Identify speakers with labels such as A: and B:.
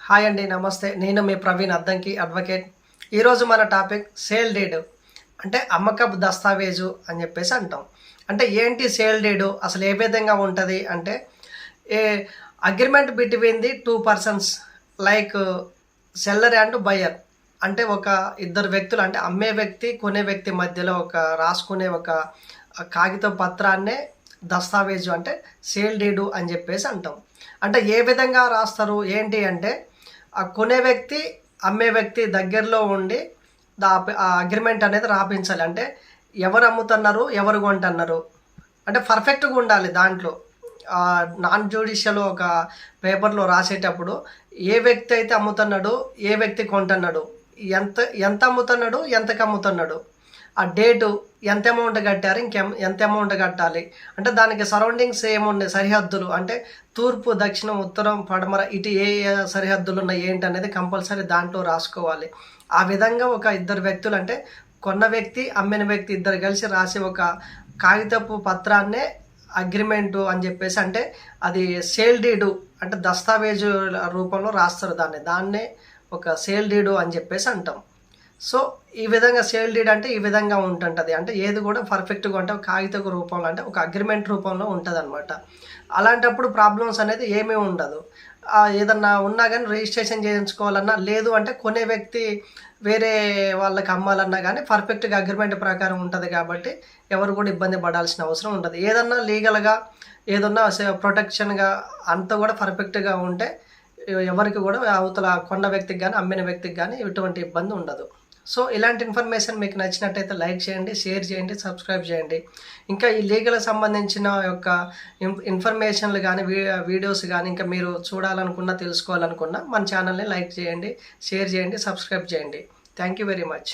A: Hi అండి, నమస్తే. నేను మీ ప్రవీణ్ అద్దంకి అడ్వకేట్. ఈరోజు మన టాపిక్ సేల్ డీడ్ అంటే అమ్మకపు దస్తావేజు అని చెప్పేసి అంటాం. అంటే ఏంటి సేల్ డీడు, అసలు ఏ విధంగా ఉంటుంది అంటే ఏ agreement between the two persons like seller and buyer. అంటే ఒక ఇద్దరు వ్యక్తులు, అంటే అమ్మే వ్యక్తి కొనే వ్యక్తి మధ్యలో ఒక రాసుకునే ఒక కాగిత పత్రాన్నే దస్తావేజు అంటే సేల్ డీడు అని చెప్పేసి అంటాం. అంటే ఏ విధంగా రాస్తారు ఏంటి అంటే ఆ కొనే వ్యక్తి అమ్మే వ్యక్తి దగ్గరలో ఉండి ఆ అగ్రిమెంట్ అనేది రాపించాలి. అంటే ఎవరు అమ్ముతున్నారు, ఎవరు కొంటున్నారు అంటే పర్ఫెక్ట్గా ఉండాలి. దాంట్లో నాన్ జ్యుడిషియల్ ఒక పేపర్లో రాసేటప్పుడు ఏ వ్యక్తి అయితే అమ్ముతున్నాడు, ఏ వ్యక్తి కొంటున్నాడు, ఎంత ఎంత అమ్ముతున్నాడు, ఎంతకు అమ్ముతున్నాడు, ఆ డేటు, ఎంత అమౌంట్ కట్టారు, ఎంత అమౌంట్ కట్టాలి, అంటే దానికి సరౌండింగ్స్ ఏమున్నాయి, సరిహద్దులు అంటే తూర్పు, దక్షిణం, ఉత్తరం, పడమర ఇటు ఏ సరిహద్దులు ఉన్నాయి ఏంటి అనేది కంపల్సరీ దాంట్లో రాసుకోవాలి. ఆ విధంగా ఒక ఇద్దరు వ్యక్తులు, అంటే కొన్న వ్యక్తి అమ్మిన వ్యక్తి ఇద్దరు కలిసి రాసి ఒక కాగితపు పత్రాన్నే అగ్రిమెంటు అని చెప్పేసి, అంటే అది సేల్ డీడు అంటే దస్తావేజు రూపంలో రాస్తారు. దాన్నే ఒక సేల్ డీడు అని చెప్పేసి అంటాం. సో ఈ విధంగా సేల్ డీడ్ అంటే ఈ విధంగా ఉంటుంటుంది. అంటే ఏది కూడా పర్ఫెక్ట్గా అంటే కాగితపు రూపంలో, అంటే ఒక అగ్రిమెంట్ రూపంలో ఉంటుంది అనమాట. అలాంటప్పుడు ప్రాబ్లమ్స్ అనేది ఏమీ ఉండదు. ఏదన్నా ఉన్నా కానీ రిజిస్ట్రేషన్ చేయించుకోవాలన్నా, లేదు అంటే కొనే వ్యక్తి వేరే వాళ్ళకి అమ్మాలన్నా కానీ పర్ఫెక్ట్గా అగ్రిమెంట్ ప్రకారం ఉంటుంది. కాబట్టి ఎవరు కూడా ఇబ్బంది పడాల్సిన అవసరం ఉండదు. ఏదన్నా లీగల్గా ఏదన్నా ప్రొటెక్షన్గా అంతా కూడా పర్ఫెక్ట్గా ఉంటే ఎవరికి కూడా అవతల కొన్న వ్యక్తికి కానీ అమ్మిన వ్యక్తికి కానీ ఎటువంటి ఇబ్బంది ఉండదు. సో ఇలాంటి ఇన్ఫర్మేషన్ మీకు నచ్చినట్టయితే లైక్ చేయండి, షేర్ చేయండి, సబ్స్క్రైబ్ చేయండి. ఇంకా ఈ లీగల్ సంబంధించిన యొక్క ఇన్ఫర్మేషన్లు కానీ వీడియోస్ కానీ ఇంకా మీరు చూడాలనుకున్నా, తెలుసుకోవాలనుకున్నా మన ఛానల్ని లైక్ చేయండి, షేర్ చేయండి, సబ్స్క్రైబ్ చేయండి. Thank you very much.